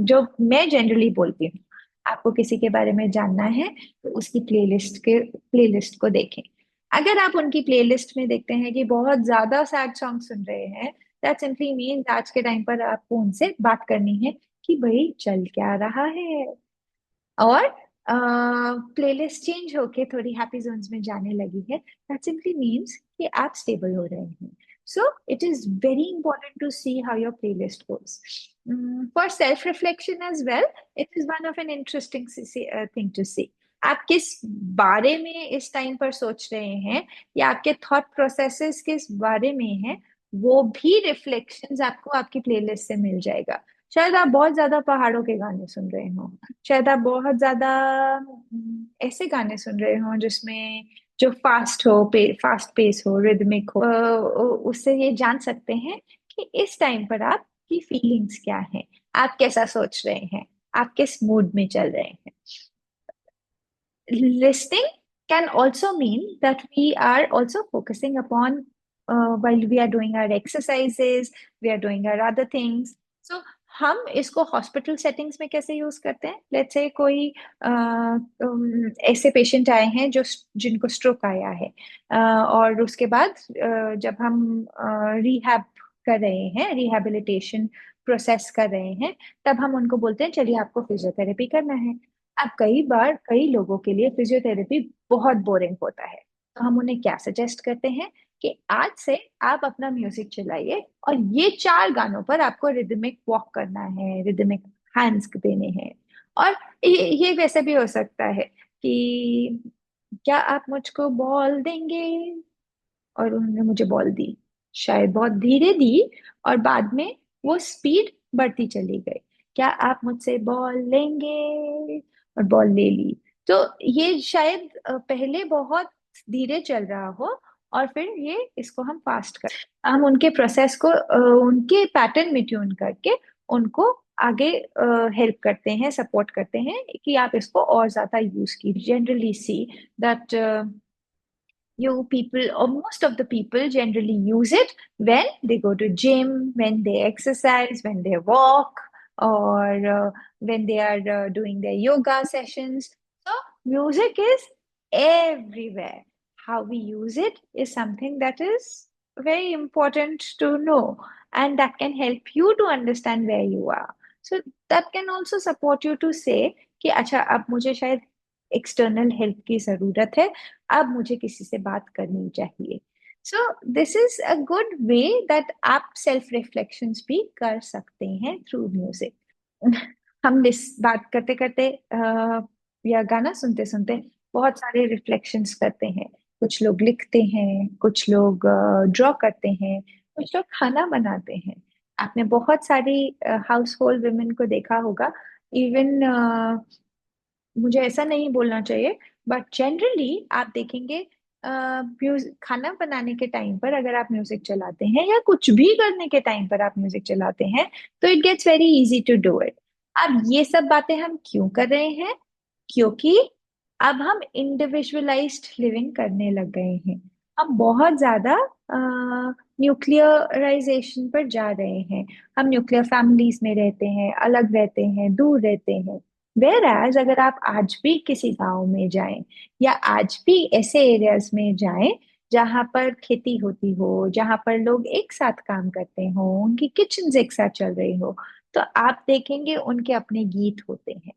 जो मैं जनरली बोलती हूँ. आपको किसी के बारे में जानना है तो उसकी प्लेलिस्ट को देखें. अगर आप उनकी प्लेलिस्ट में देखते हैं कि बहुत ज्यादा सैड सॉन्ग सुन रहे हैं, दैट सिंपली मीन्स आज के टाइम पर आपको उनसे बात करनी है कि भाई चल क्या रहा है। और प्लेलिस्ट चेंज होके थोड़ी हैप्पी जोन्स में जाने लगी है, दैट सिंपली मीन्स कि आप स्टेबल हो रहे हैं। So it is very important to see how your playlist goes. For self reflection as well, it is one of an interesting thing to see. आप किस बारे में इस टाइम पर सोच रहे हैं, या आपके थॉट प्रोसेसेस किस बारे में है, वो भी रिफ्लेक्शंस आपको आपकी प्लेलिस्ट से मिल जाएगा। शायद आप बहुत ज्यादा पहाड़ों के गाने सुन रहे हो, शायद आप बहुत ज्यादा ऐसे गाने सुन रहे हो जिसमें जो फास्ट हो, फास्ट पेस हो, रिदमिक हो। उससे ये जान सकते हैं कि इस टाइम पर आपकी फीलिंग्स क्या है, आप कैसा सोच रहे हैं, आप किस मूड में चल रहे हैं। Listening can also mean that we are also focusing upon, while we are doing our exercises, we are doing our other things. So हम इसको हॉस्पिटल सेटिंग्स में कैसे यूज करते हैं? लेट्स से कोई ऐसे पेशेंट आए हैं जो जिनको स्ट्रोक आया है, और उसके बाद जब हम रिहैब कर रहे हैं, रिहैबिलिटेशन प्रोसेस कर रहे हैं, तब हम उनको बोलते हैं चलिए आपको फिजियोथेरेपी करना है। अब कई बार कई लोगों के लिए फिजियोथेरेपी बहुत बोरिंग होता है, तो हम उन्हें क्या सजेस्ट करते हैं कि आज से आप अपना म्यूजिक चलाइए और ये चार गानों पर आपको रिदमिक वॉक करना है, रिदमिक हैंड्स देने हैं। और ये वैसे भी हो सकता है कि क्या आप मुझको बॉल देंगे, और उन्होंने मुझे बॉल दी, शायद बहुत धीरे दी, और बाद में वो स्पीड बढ़ती चली गई। क्या आप मुझसे बॉल लेंगे, और बॉल ले ली। तो ये शायद पहले बहुत धीरे चल रहा हो, और फिर ये इसको हम फास्ट कर, हम उनके प्रोसेस को उनके पैटर्न में ट्यून करके उनको आगे हेल्प करते हैं, सपोर्ट करते हैं कि आप इसको और ज्यादा यूज कीजिए। Generally see that you people, or most of the people, generally use it when they go to gym, when they exercise, when they walk, or when they are doing their yoga sessions. So music is everywhere. How we use it is something that is very important to know, and that can help you to understand where you are. So that can also support you to say कि अच्छा अब मुझे शायद external help की जरूरत है, अब मुझे किसी से बात करनी चाहिए। So this is a good way that आप सेल्फ रिफ्लेक्शंस भी कर सकते हैं थ्रू म्यूजिक। हम इस बात करते करते या गाना सुनते सुनते बहुत सारे रिफ्लेक्शंस करते हैं। कुछ लोग लिखते हैं, कुछ लोग ड्रॉ करते हैं, कुछ लोग खाना बनाते हैं। आपने बहुत सारी हाउस होल्ड वुमेन को देखा होगा, इवन मुझे ऐसा नहीं बोलना चाहिए, बट जनरली आप देखेंगे खाना बनाने के टाइम पर अगर आप म्यूजिक चलाते हैं, या कुछ भी करने के टाइम पर आप म्यूजिक चलाते हैं, तो it gets very easy to do it. अब ये सब बातें हम क्यों कर रहे हैं? क्योंकि अब हम इंडिविजुअलाइज्ड लिविंग करने लग गए हैं। हम बहुत ज्यादा न्यूक्लियराइजेशन पर जा रहे हैं। हम न्यूक्लियर फैमिलीज में रहते हैं, अलग रहते हैं, दूर रहते हैं। वेर एज अगर आप आज भी किसी गांव में जाएं, या आज भी ऐसे एरियाज में जाएं जहां पर खेती होती हो, जहां पर लोग एक साथ काम करते हो, उनकी किचन्स एक साथ चल रही हो, तो आप देखेंगे उनके अपने गीत होते हैं।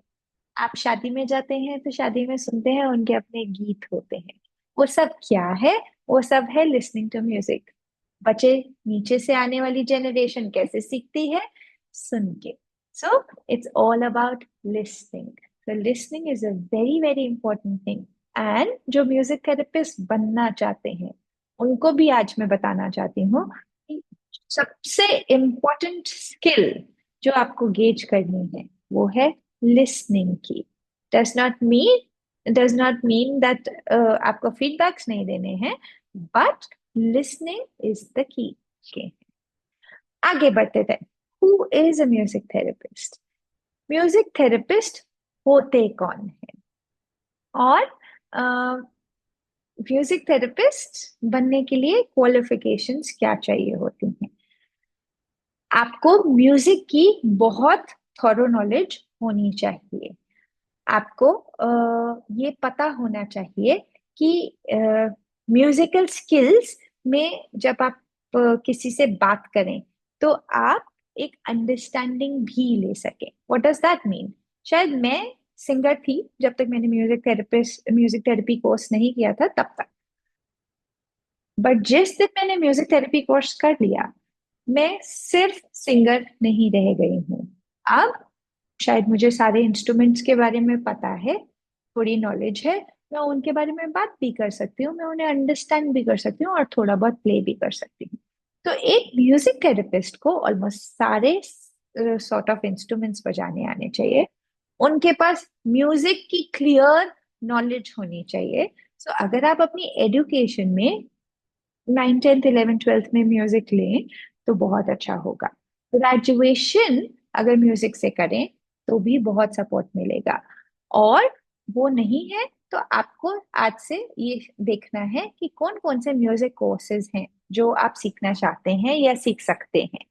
आप शादी में जाते हैं तो शादी में सुनते हैं उनके अपने गीत होते हैं। वो सब क्या है? वो सब है लिसनिंग टू म्यूजिक। बच्चे, नीचे से आने वाली जनरेशन कैसे सीखती है? सुन के। So it's all about listening. तो listening is a very very important thing. And जो म्यूजिक थेरेपिस्ट बनना चाहते हैं, उनको भी आज मैं बताना चाहती हूँ कि सबसे इम्पोर्टेंट स्किल जो आपको गेज करनी है, वो है लिसनिंग की। Does not mean does not mean that आपको फीडबैक्स नहीं देने हैं, but listening is the key. आगे बढ़ते थे। Who is a music therapist? Music therapist होते कौन है? और म्यूजिक थेरेपिस्ट बनने के लिए क्वालिफिकेशंस क्या चाहिए होती हैं? आपको म्यूजिक की बहुत थॉरो नॉलेज होनी चाहिए। आपको ये पता होना चाहिए कि म्यूजिकल स्किल्स में जब आप किसी से बात करें तो आप एक अंडरस्टैंडिंग भी ले सकें। What does that mean? शायद मैं सिंगर थी जब तक मैंने म्यूजिक थेरेपी कोर्स नहीं किया था तब तक। बट जिस दिन मैंने म्यूजिक थेरेपी कोर्स कर लिया, मैं सिर्फ सिंगर नहीं रह गई हूँ। अब शायद मुझे सारे इंस्ट्रूमेंट्स के बारे में पता है, थोड़ी नॉलेज है, मैं उनके बारे में बात भी कर सकती हूँ, मैं उन्हें अंडरस्टैंड भी कर सकती हूँ और थोड़ा बहुत प्ले भी कर सकती हूँ। तो एक म्यूजिक थेरेपिस्ट को ऑलमोस्ट सारे सॉर्ट ऑफ इंस्ट्रूमेंट्स बजाने आने चाहिए। उनके पास म्यूजिक की क्लियर नॉलेज होनी चाहिए। सो अगर आप अपनी एजुकेशन में 9th 10th 11th 12th में म्यूजिक लें तो बहुत अच्छा होगा। ग्रेजुएशन अगर म्यूजिक से करें तो भी बहुत सपोर्ट मिलेगा। और वो नहीं है तो आपको आज से ये देखना है कि कौन कौन से म्यूजिक कोर्सेज हैं जो आप सीखना चाहते हैं या सीख सकते हैं।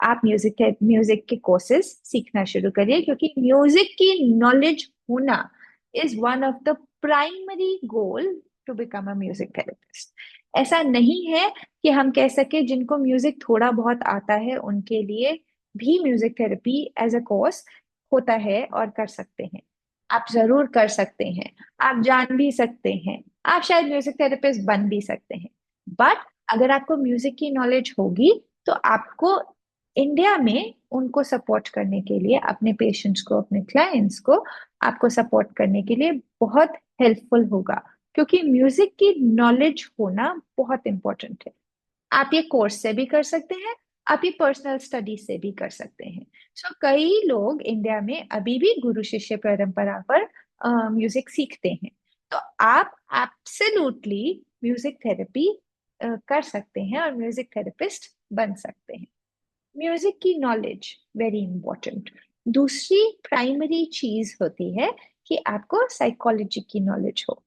आप म्यूजिक के कोर्सेज सीखना शुरू करिए, क्योंकि म्यूजिक की नॉलेज होना is one of the primary goal to become a music therapist. ऐसा नहीं है कि हम कह सके जिनको म्यूजिक थोड़ा बहुत आता है उनके लिए भी music therapy as a course होता है और कर सकते हैं। आप जरूर कर सकते हैं, आप जान भी सकते हैं, आप शायद म्यूजिक थेरेपिस्ट बन भी सकते हैं। बट अगर आपको म्यूजिक की नॉलेज होगी तो आपको इंडिया में उनको सपोर्ट करने के लिए, अपने पेशेंट्स को, अपने क्लाइंट्स को आपको सपोर्ट करने के लिए बहुत हेल्पफुल होगा। क्योंकि म्यूजिक की नॉलेज होना बहुत इंपॉर्टेंट है। आप ये कोर्स से भी कर सकते हैं, आप ये पर्सनल स्टडी से भी कर सकते हैं। सो कई लोग इंडिया में अभी भी गुरु शिष्य परंपरा पर म्यूजिक सीखते हैं। तो आप एब्सोल्युटली म्यूजिक थेरेपी कर सकते हैं और म्यूजिक थेरेपिस्ट बन सकते हैं। म्यूजिक की नॉलेज वेरी इंपॉर्टेंट। दूसरी प्राइमरी चीज होती है कि आपको साइकोलॉजी की नॉलेज हो।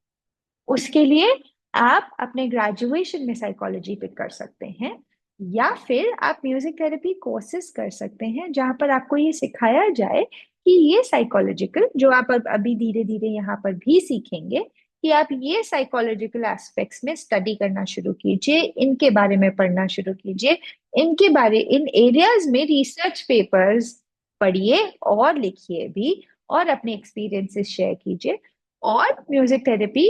उसके लिए आप अपने ग्रेजुएशन में साइकोलॉजी पिक कर सकते हैं, या फिर आप म्यूजिक थेरेपी कोर्सेज कर सकते हैं जहां पर आपको ये सिखाया जाए कि ये साइकोलॉजिकल, जो आप अब अभी धीरे धीरे यहाँ पर भी सीखेंगे, कि आप ये साइकोलॉजिकल एस्पेक्ट्स में स्टडी करना शुरू कीजिए, इनके बारे में पढ़ना शुरू कीजिए, इन एरियाज में रिसर्च पेपर्स पढ़िए और लिखिए भी, और अपने एक्सपीरियंसेस शेयर कीजिए, और म्यूजिक थेरेपी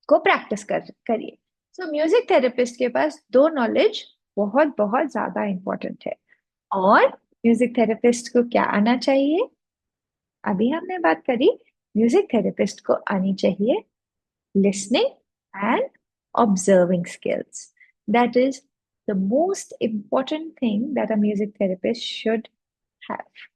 को प्रैक्टिस करिए। सो म्यूजिक थेरेपिस्ट के पास दो नॉलेज बहुत बहुत ज्यादा इंपॉर्टेंट है। और म्यूजिक थेरेपिस्ट को क्या आना चाहिए? अभी हमने बात करी, म्यूजिक थेरेपिस्ट को आनी चाहिए listening and observing skills. That is the most important thing that a music therapist should have.